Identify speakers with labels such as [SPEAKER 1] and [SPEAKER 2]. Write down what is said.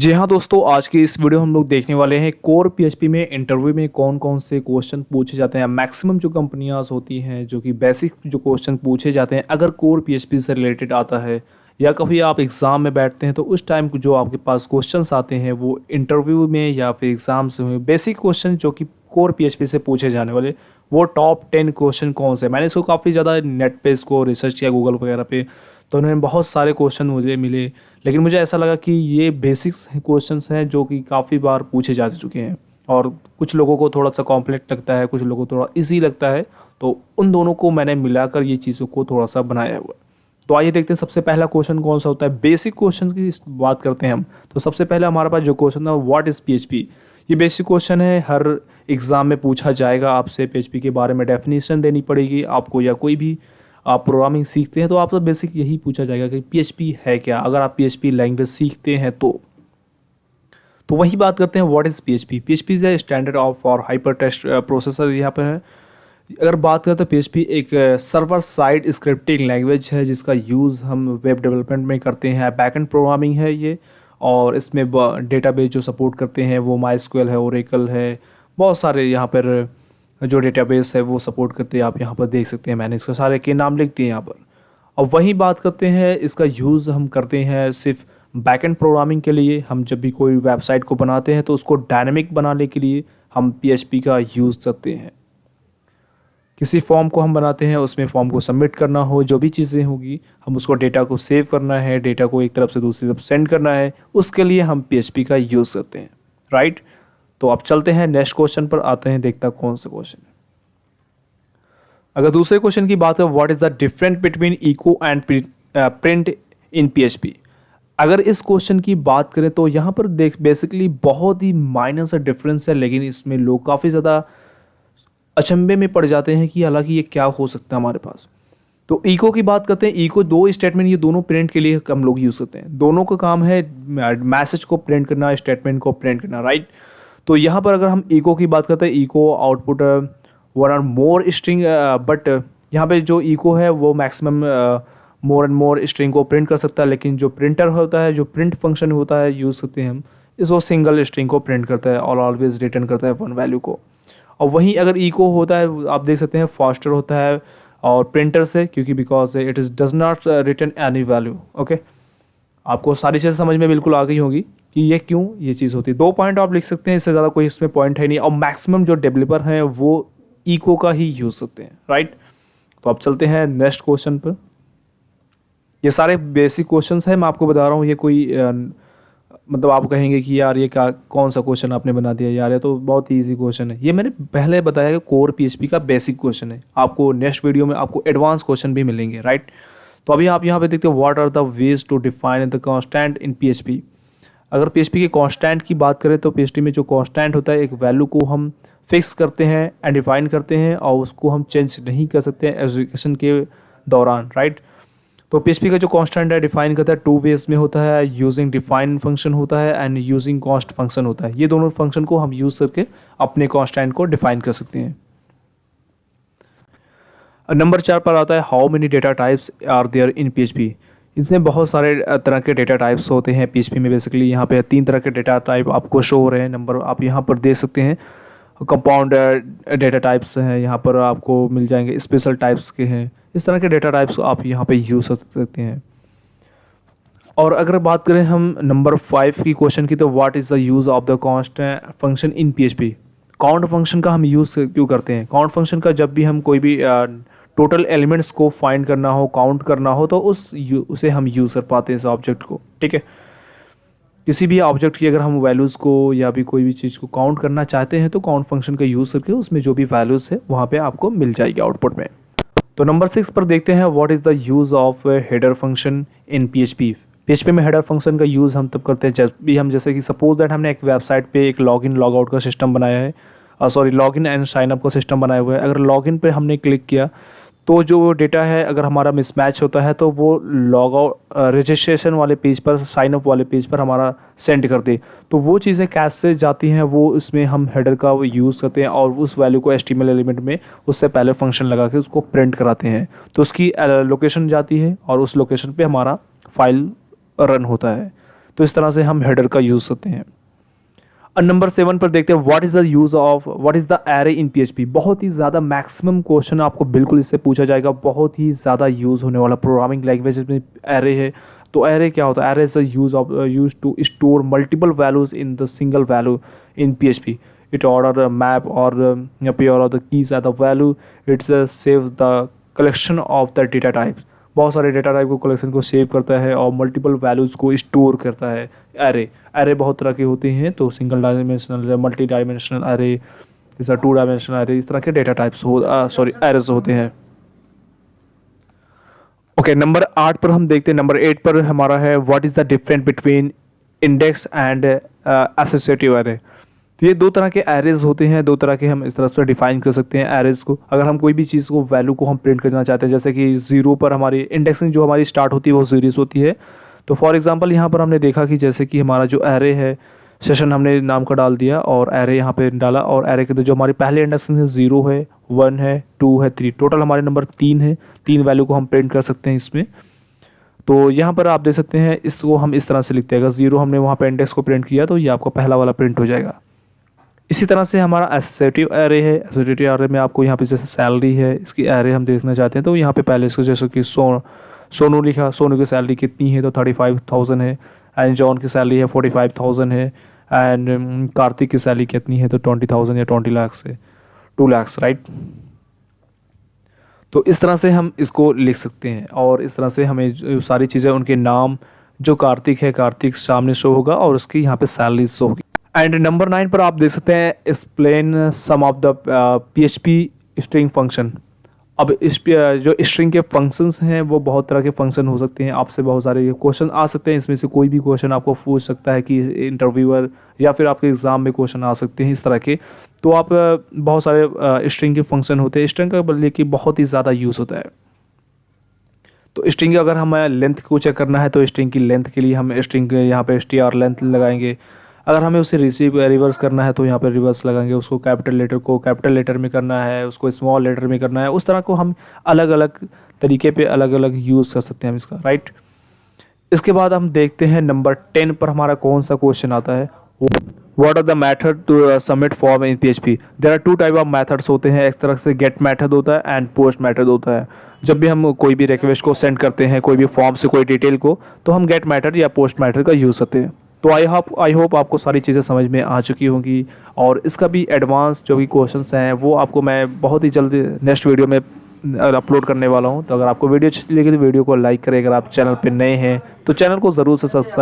[SPEAKER 1] जी हाँ दोस्तों, आज की इस वीडियो हम लोग देखने वाले हैं कोर पीएचपी में इंटरव्यू में कौन कौन से क्वेश्चन पूछे जाते हैं। मैक्सिमम जो कंपनियां होती हैं जो कि बेसिक जो क्वेश्चन पूछे जाते हैं अगर कोर पीएचपी से रिलेटेड आता है या कभी आप एग्ज़ाम में बैठते हैं तो उस टाइम जो आपके पास क्वेश्चंस आते हैं वो इंटरव्यू में या फिर एग्ज़ाम से हुए बेसिक क्वेश्चन जो कि कोर पीएचपी से पूछे जाने वाले वो टॉप 10 क्वेश्चन कौन से। मैंने इसको काफ़ी ज़्यादा नेट पे इसको रिसर्च किया गूगल वगैरह पे, तो उन्होंने बहुत सारे क्वेश्चन मुझे मिले, लेकिन मुझे ऐसा लगा कि ये बेसिक्स क्वेश्चंस हैं जो कि काफ़ी बार पूछे जा चुके हैं और कुछ लोगों को थोड़ा सा कॉम्प्लेक्स लगता है, कुछ लोगों को थोड़ा इजी लगता है, तो उन दोनों को मैंने मिलाकर ये चीज़ों को थोड़ा सा बनाया हुआ है। तो आइए देखते हैं सबसे पहला क्वेश्चन कौन सा होता है। बेसिक क्वेश्चन की बात करते हैं हम, तो सबसे पहले हमारे पास जो क्वेश्चन है व्हाट इज़ पीएचपी। ये बेसिक क्वेश्चन है, हर एग्ज़ाम में पूछा जाएगा आपसे। पीएचपी के बारे में डेफिनेशन देनी पड़ेगी आपको, या कोई भी आप प्रोग्रामिंग सीखते हैं तो आप तो बेसिक यही पूछा जाएगा कि पीएचपी है क्या, अगर आप पीएचपी लैंग्वेज सीखते हैं तो वही बात करते हैं what is PHP. PHP is standard of for hyper text processor यहाँ पर है। अगर बात करें तो पीएचपी एक सर्वर साइड स्क्रिप्टिंग लैंग्वेज है जिसका यूज़ हम वेब डेवलपमेंट में करते हैं। बैकएंड प्रोग्रामिंग है ये, और इसमें डेटाबेस जो सपोर्ट करते हैं वो माइस्क्यूएल है, ओरेकल है, बहुत सारे यहाँ पर जो डेटाबेस है वो सपोर्ट करते हैं। आप यहाँ पर देख सकते हैं, मैंने इसके सारे के नाम लिख दिए यहाँ पर। और वही बात करते हैं, इसका यूज़ हम करते हैं सिर्फ बैकएंड प्रोग्रामिंग के लिए। हम जब भी कोई वेबसाइट को बनाते हैं तो उसको डायनेमिक बनाने के लिए हम पीएचपी का यूज़ करते हैं। किसी फॉर्म को हम बनाते हैं, उसमें फॉर्म को सबमिट करना हो, जो भी चीज़ें होगी, हम उसको डेटा को सेव करना है, डेटा को एक तरफ से दूसरी तरफ सेंड करना है, उसके लिए हम पीएचपी का यूज़ करते हैं, राइट। तो अब चलते हैं नेक्स्ट क्वेश्चन पर, आते हैं, देखता कौन सा क्वेश्चन है। अगर दूसरे क्वेश्चन की बात करें, what is the difference between echo and print in PHP. अगर इस क्वेश्चन की बात करें तो यहाँ पर बेसिकली बहुत ही माइनर सा डिफरेंस है, लेकिन इसमें लोग काफ़ी ज़्यादा अचंभे में पड़ जाते हैं कि हालांकि ये क्या हो सकता है हमारे पास। तो इको की बात करते हैं। इको दो स्टेटमेंट, ये दोनों प्रिंट के लिए हम लोग यूज़ करते हैं। दोनों का काम है मैसेज को प्रिंट करना, स्टेटमेंट को प्रिंट करना, राइट। तो यहाँ पर अगर हम इको की बात करते हैं, इको आउटपुट वन और मोर स्ट्रिंग, बट यहाँ पे जो इको है वो maximum more and more string को प्रिंट कर सकता है, लेकिन जो प्रिंटर होता है, जो प्रिंट फंक्शन होता है यूज़ करते हैं हम, इसको सिंगल स्ट्रिंग को प्रिंट करता है और ऑलवेज रिटर्न करता है वन वैल्यू को। और वहीं अगर इको होता है, आप देख सकते हैं फास्टर होता है और प्रिंटर से, क्योंकि because it is does not return any value. Okay, आपको सारी चीज़ें समझ में बिल्कुल आ गई होगी कि ये क्यों ये चीज़ होती है। 2 पॉइंट आप लिख सकते हैं, इससे ज़्यादा कोई इसमें पॉइंट है नहीं। और मैक्सिमम जो डेवलपर हैं वो इको का ही यूज़ करते हैं, राइट। तो अब चलते हैं नेक्स्ट क्वेश्चन पर। ये सारे बेसिक क्वेश्चंस हैं, मैं आपको बता रहा हूँ। ये कोई मतलब आप कहेंगे कि यार ये क्या, कौन सा क्वेश्चन आपने बना दिया यार, ये तो बहुत ही ईजी क्वेश्चन है। ये मैंने पहले बताया कि कोर पीएचपी का बेसिक क्वेश्चन है। आपको नेक्स्ट वीडियो में आपको एडवांस क्वेश्चन भी मिलेंगे, राइट। तो अभी आप यहाँ पे देखते हो what are the ways to define the constant in PHP. अगर पीएचपी के कांस्टेंट की बात करें तो पीएचपी में जो कांस्टेंट होता है, एक वैल्यू को हम फिक्स करते हैं एंड डिफाइन करते हैं और उसको हम चेंज नहीं कर सकते हैं एग्जीक्यूशन के दौरान, राइट। तो पीएचपी का जो कांस्टेंट है डिफाइन करता है 2 वेज में होता है, यूजिंग डिफाइन फंक्शन होता है एंड यूजिंग कॉन्स्ट फंक्शन होता है। ये दोनों फंक्शन को हम यूज करके अपने कांस्टेंट को डिफाइन कर सकते हैं। नंबर 4 पर आता है how many data types are there in PHP. इसमें बहुत सारे तरह के डेटा टाइप्स होते हैं पीएचपी में। बेसिकली यहाँ पे 3 तरह के डेटा टाइप आपको शो हो रहे हैं, नंबर आप यहाँ पर देख सकते हैं। कंपाउंड डेटा टाइप्स हैं, यहाँ पर आपको मिल जाएंगे, स्पेशल टाइप्स के हैं। इस तरह के डेटा टाइप्स को आप यहाँ पे यूज़ कर सकते हैं। और अगर बात करें हम नंबर 5 की क्वेश्चन की, तो what is the use of the count function in PHP. Count function का हम यूज़ क्यों करते हैं? काउंट फंक्शन का जब भी हम कोई भी टोटल एलिमेंट्स को फाइंड करना हो, काउंट करना हो, तो उसे हम यूज़ कर पाते हैं इस ऑब्जेक्ट को, ठीक है। किसी भी ऑब्जेक्ट की अगर हम वैल्यूज़ को या भी कोई भी चीज़ को काउंट करना चाहते हैं तो काउंट फंक्शन का यूज़ करके उसमें जो भी वैल्यूज़ है वहाँ पे आपको मिल जाएगी आउटपुट में। तो नंबर 6 पर देखते हैं what is the use of header function in PHP. PHP में हेडर फंक्शन का यूज़ हम तब करते हैं जब भी हम, जैसे कि सपोज दैट हमने एक वेबसाइट पे एक लॉगिन लॉग आउट का सिस्टम बनाया है, लॉगिन एंड साइन अप का सिस्टम बनाया हुआ है। अगर लॉगिन पे हमने क्लिक किया तो जो डेटा है अगर हमारा मिसमैच होता है तो वो लॉग आउट रजिस्ट्रेशन वाले पेज पर, साइन अप वाले पेज पर हमारा सेंड कर दे, तो वो चीज़ें कैसे जाती हैं वो उसमें हम हेडर का यूज़ करते हैं और उस वैल्यू को HTML एलिमेंट में उससे पहले फंक्शन लगा के उसको प्रिंट कराते हैं। तो उसकी लोकेशन जाती है और उस लोकेशन पे हमारा फाइल रन होता है। तो इस तरह से हम हेडर का यूज़ करते हैं। नंबर 7 पर देखते हैं what is the array in PHP। बहुत ही ज़्यादा मैक्सिमम क्वेश्चन आपको बिल्कुल इससे पूछा जाएगा, बहुत ही ज़्यादा यूज़ होने वाला प्रोग्रामिंग लैंग्वेज में एरे है। तो एरे क्या होता है? Array is use to store multiple values in the single value in PHP। It order map और pair of the keys at the value. It's save the collection of the data types. बहुत सारे data type को collection को save करता है और multiple values को store करता है। एरे बहुत तरह के होते हैं, तो single dimensional, multi dimensional array, जैसा 2 डायमेंशनल एरे, इस तरह के डेटा टाइप्स एरेज होते हैं। ओके, नंबर 8 पर हम देखते हैं। नंबर 8 पर हमारा है what is the difference between index and associative array. तो ये दो तरह के एरेज होते हैं, दो तरह के हम इस तरह से डिफाइन कर सकते हैं एरेज को। अगर हम कोई भी चीज़ को वैल्यू को हम प्रिंट करना चाहते हैं, जैसे कि 0 पर हमारी इंडेक्सिंग जो हमारी स्टार्ट होती है वो 0 होती है। तो फॉर एग्जांपल यहाँ पर हमने देखा कि जैसे कि हमारा जो एरे है, सेशन हमने नाम का डाल दिया और एरे यहाँ पे डाला, और एरे के जो हमारी पहले इंडेक्सिंग है 0 है, 1 है, 2 है, 3, टोटल हमारे नंबर 3 है। 3 वैल्यू को हम प्रिंट कर सकते हैं इसमें। तो यहाँ पर आप देख सकते हैं, इसको हम इस तरह से लिखते हैं। अगर 0 हमने वहाँ पे इंडेक्स को प्रिंट किया तो ये आपका पहला वाला प्रिंट हो जाएगा। इसी तरह से हमारा एसोसिएटिव एरे है। एसोसिएटिव एरे में आपको यहाँ पे जैसे सैलरी है, इसकी एरे हम देखना चाहते हैं, तो यहाँ पे पहले इसको जैसे कि सोनू लिखा, सोनू की सैलरी कितनी है, तो 35,000 है। एंड जॉन की सैलरी है 45,000 है। एंड कार्तिक की सैलरी कितनी है, तो 20,000 या 20 लाख से 2 लाख, राइट। तो इस तरह से हम इसको लिख सकते हैं, और इस तरह से हमें जो सारी चीज़ें, उनके नाम, जो कार्तिक है, कार्तिक सामने शो होगा और उसकी यहाँ पे सैलरी शो होगी। एंड नंबर 9 पर आप देख सकते हैं explain some of the PHP string function. अब इस जो स्ट्रिंग के फंक्शंस हैं वो बहुत तरह के फंक्शन हो सकते हैं। आपसे बहुत सारे क्वेश्चन आ सकते हैं, इसमें से कोई भी क्वेश्चन आपको पूछ सकता है कि इंटरव्यूअर, या फिर आपके एग्ज़ाम में क्वेश्चन आ सकते हैं इस तरह के। तो आप बहुत सारे स्ट्रिंग के फंक्शन होते हैं। स्ट्रिंग का बदले कि बहुत ही ज़्यादा यूज़ होता है। तो स्ट्रिंग अगर हमें लेंथ को चेक करना है तो स्ट्रिंग की लेंथ के लिए हम स्ट्रिंग यहाँ पे str लेंथ लगाएंगे। अगर हमें उसे रिवर्स करना है तो यहाँ पर रिवर्स लगाएंगे। उसको कैपिटल लेटर को कैपिटल लेटर में करना है, उसको स्मॉल लेटर में करना है। उस तरह को हम अलग अलग तरीके पे अलग अलग यूज़ कर सकते हैं हम इसका, राइट। इसके बाद हम देखते हैं नंबर 10 पर हमारा कौन सा क्वेश्चन आता है। What are the method to submit form in PHP। There are 2 type of methods होते हैं। एक तरह से गेट मेथड होता है एंड पोस्ट मेथड होता है। जब भी हम कोई भी रिक्वेस्ट को सेंड करते हैं, कोई भी फॉर्म से कोई डिटेल को, तो हम गेट मेथड या पोस्ट मेथड का यूज़ करते हैं। तो आई होप आपको सारी चीज़ें समझ में आ चुकी होंगी, और इसका भी एडवांस जो भी क्वेश्चंस हैं वो आपको मैं बहुत ही जल्दी नेक्स्ट वीडियो में अपलोड करने वाला हूं। तो अगर आपको वीडियो अच्छी लगी तो वीडियो को लाइक करें। अगर आप चैनल पर नए हैं तो चैनल को ज़रूर से सब्सक्राइब